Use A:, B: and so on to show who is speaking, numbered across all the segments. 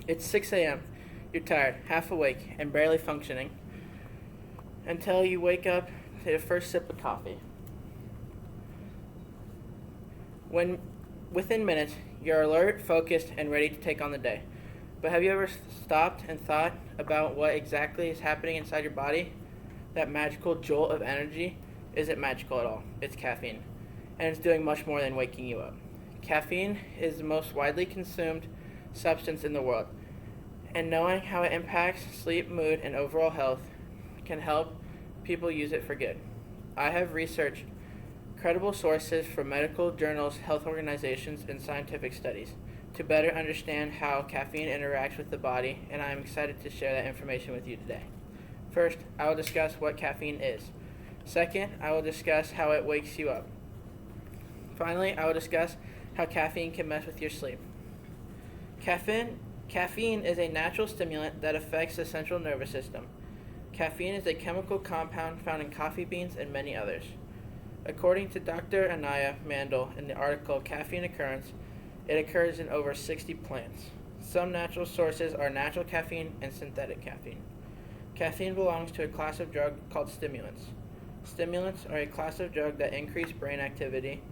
A: It's 6 a.m. You're tired, half awake, and barely functioning until you wake up to your first sip of coffee. Within minutes, you're alert, focused, and ready to take on the day. But have you ever stopped and thought about what exactly is happening inside your body? That magical jolt of energy isn't magical at all. It's caffeine, and it's doing much more than waking you up. Caffeine is the most widely consumed substance in the world, and knowing how it impacts sleep, mood, and overall health can help people use it for good. I have researched credible sources from medical journals, health organizations, and scientific studies to better understand how caffeine interacts with the body, and I am excited to share that information with you today. First, I will discuss what caffeine is. Second, I will discuss how it wakes you up. Finally, I will discuss how caffeine can mess with your sleep. Caffeine is a natural stimulant that affects the central nervous system. Caffeine is a chemical compound found in coffee beans and many others. According to Dr. Anaya Mandel in the article Caffeine Occurrence, it occurs in over 60 plants. Some natural sources are natural caffeine and synthetic caffeine. Caffeine belongs to a class of drug called stimulants. Stimulants are a class of drug that increase brain activity.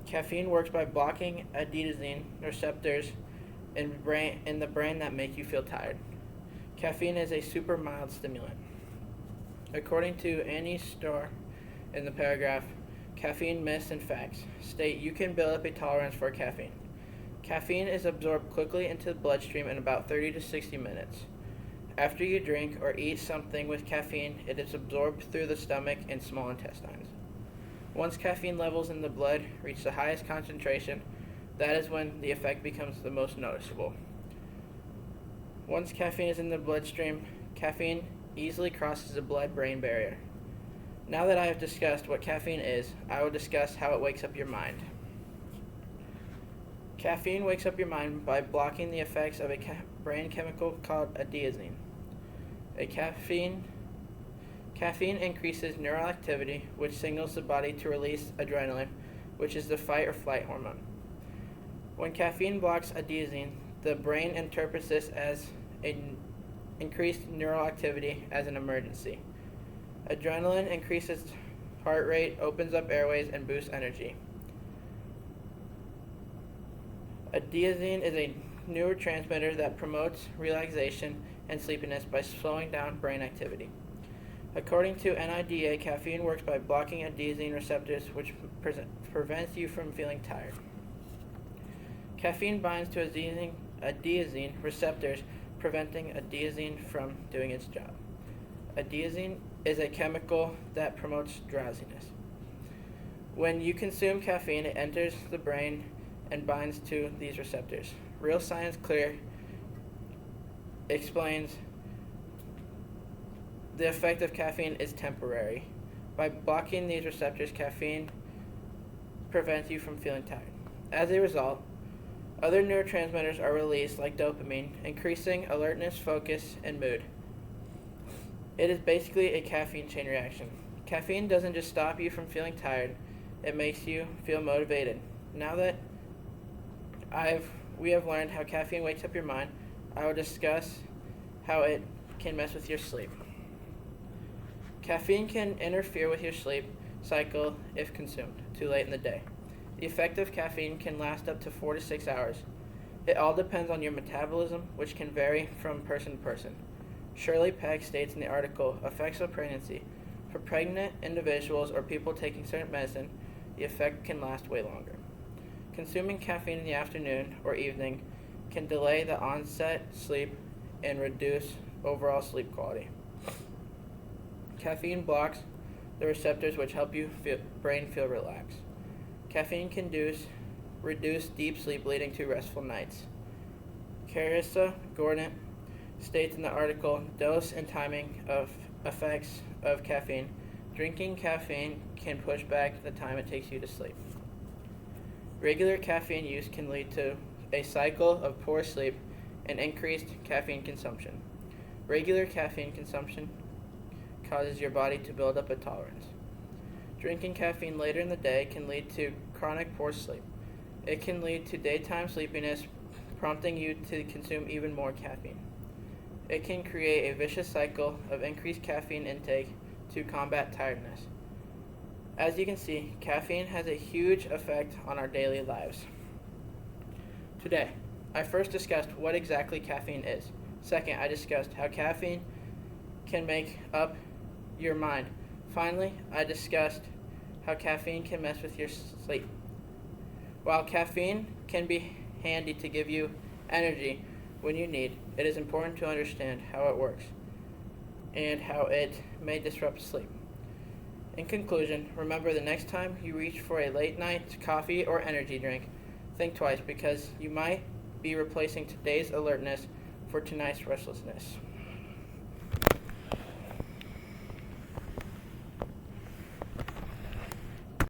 A: Caffeine works by blocking adenosine receptors in the brain that make you feel tired. Caffeine is a super mild stimulant. According to Annie Starr in the paragraph, caffeine myths and facts state you can build up a tolerance for caffeine. Caffeine is absorbed quickly into the bloodstream in about 30 to 60 minutes. After you drink or eat something with caffeine, it is absorbed through the stomach and small intestines. Once caffeine levels in the blood reach the highest concentration, that is when the effect becomes the most noticeable. Once caffeine is in the bloodstream, caffeine easily crosses the blood-brain barrier. Now that I have discussed what caffeine is, I will discuss how it wakes up your mind. Caffeine wakes up your mind by blocking the effects of a brain chemical called adenosine. Caffeine increases neural activity, which signals the body to release adrenaline, which is the fight or flight hormone. When caffeine blocks adenosine, the brain interprets this as an increased neural activity as an emergency. Adrenaline increases heart rate, opens up airways, and boosts energy. Adenosine is a neurotransmitter that promotes relaxation and sleepiness by slowing down brain activity. According to NIDA, caffeine works by blocking adenosine receptors, which prevents you from feeling tired. Caffeine binds to adenosine receptors, preventing adenosine from doing its job. Adenosine is a chemical that promotes drowsiness. When you consume caffeine, it enters the brain and binds to these receptors. Real Science Clear explains the effect of caffeine is temporary. By blocking these receptors, caffeine prevents you from feeling tired. As a result, other neurotransmitters are released like dopamine, increasing alertness, focus, and mood. It is basically a caffeine chain reaction. Caffeine doesn't just stop you from feeling tired, it makes you feel motivated. Now that we have learned how caffeine wakes up your mind, I will discuss how it can mess with your sleep. Caffeine can interfere with your sleep cycle if consumed too late in the day. The effect of caffeine can last up to 4 to 6 hours. It all depends on your metabolism, which can vary from person to person. Shirley Peck states in the article, Effects of Pregnancy. For pregnant individuals or people taking certain medicine, the effect can last way longer. Consuming caffeine in the afternoon or evening can delay the onset sleep and reduce overall sleep quality. Caffeine blocks the receptors which help your brain feel relaxed. Caffeine can reduce deep sleep, leading to restful nights. Carissa Gordon states in the article, Dose and Timing of Effects of Caffeine. Drinking caffeine can push back the time it takes you to sleep. Regular caffeine use can lead to a cycle of poor sleep and increased caffeine consumption. Regular caffeine consumption causes your body to build up a tolerance. Drinking caffeine later in the day can lead to chronic poor sleep. It can lead to daytime sleepiness, prompting you to consume even more caffeine. It can create a vicious cycle of increased caffeine intake to combat tiredness. As you can see, caffeine has a huge effect on our daily lives. Today, I first discussed what exactly caffeine is. Second, I discussed how caffeine can make up your mind. Finally, I discussed how caffeine can mess with your sleep. While caffeine can be handy to give you energy when you need, it is important to understand how it works and how it may disrupt sleep. In conclusion, remember the next time you reach for a late night coffee or energy drink, think twice because you might be replacing today's alertness for tonight's restlessness.